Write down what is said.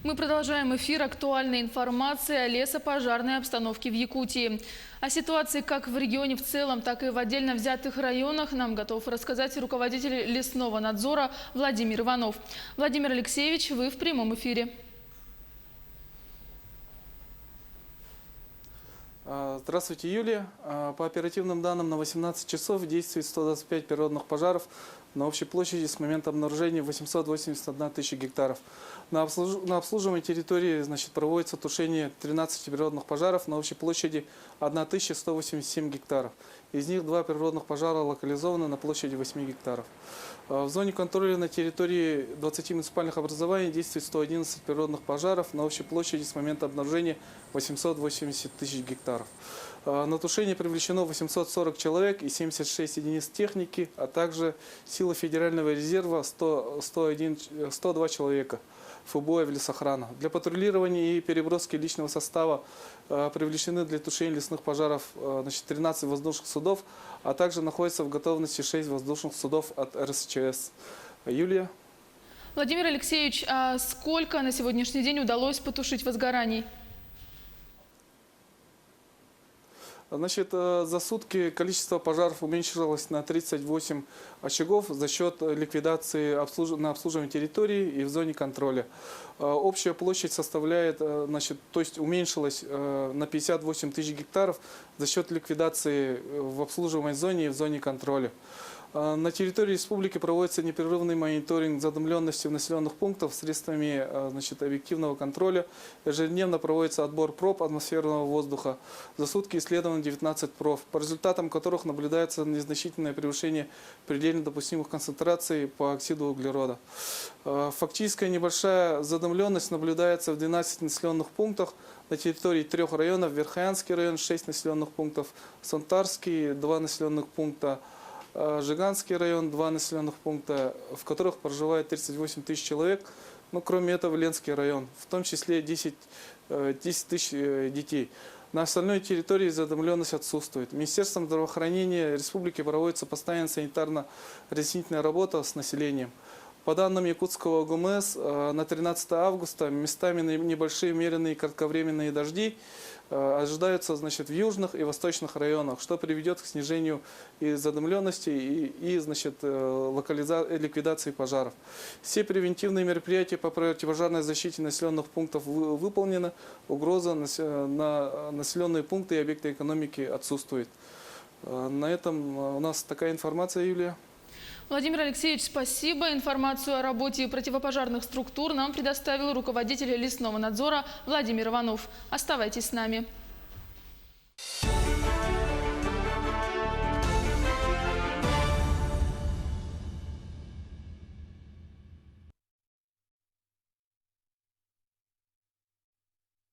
Мы продолжаем эфир актуальной информации о лесопожарной обстановке в Якутии. О ситуации как в регионе в целом, так и в отдельно взятых районах нам готов рассказать руководитель лесного надзора Владимир Иванов. Владимир Алексеевич, вы в прямом эфире. Здравствуйте, Юлия. По оперативным данным, на 18 часов действует 125 природных пожаров на общей площади с момента обнаружения 881 тысяча гектаров. На обслуживаемой территории проводится тушение 13 природных пожаров на общей площади 1187 гектаров. Из них 2 природных пожара локализованы на площади 8 гектаров. В зоне контроля на территории 20 муниципальных образований действует 111 природных пожаров на общей площади с момента обнаружения 880 тысяч гектаров. На тушение привлечено 840 человек и 76 единиц техники, а также силы Федерального резерва 102 человека. ФБО и лесохрана. Для патрулирования и переброски личного состава привлечены для тушения лесных пожаров 13 воздушных судов, а также находится в готовности 6 воздушных судов от РСЧС. Юлия. Владимир Алексеевич, а сколько на сегодняшний день удалось потушить возгораний? За сутки количество пожаров уменьшилось на 38 очагов за счет ликвидации на обслуживаемой территории и в зоне контроля. Общая площадь составляет, то есть уменьшилась на 58 тысяч гектаров за счет ликвидации в обслуживаемой зоне и в зоне контроля. На территории республики проводится непрерывный мониторинг задымленности в населенных пунктах средствами объективного контроля. Ежедневно проводится отбор проб атмосферного воздуха. За сутки исследовано 19 проб, по результатам которых наблюдается незначительное превышение предельно допустимых концентраций по оксиду углерода. Фактическая небольшая задымленность наблюдается в 12 населенных пунктах. На территории 3 районов: Верхоянский район, 6 населенных пунктов, Сонтарский, 2 населенных пункта, Жиганский район, 2 населенных пункта, в которых проживает 38 тысяч человек. Кроме этого, Ленский район, в том числе 10 тысяч детей. На остальной территории задымленность отсутствует. Министерством здравоохранения республики проводится постоянная санитарно-разъяснительная работа с населением. По данным якутского ГУМС, на 13 августа местами небольшие умеренные кратковременные дожди ожидаются в южных и восточных районах, что приведет к снижению и задымленности, и ликвидации пожаров. Все превентивные мероприятия по противопожарной защите населенных пунктов выполнены, угроза на населенные пункты и объекты экономики отсутствует. На этом у нас такая информация, Юлия. Владимир Алексеевич, спасибо. Информацию о работе противопожарных структур нам предоставил руководитель лесного надзора Владимир Иванов. Оставайтесь с нами.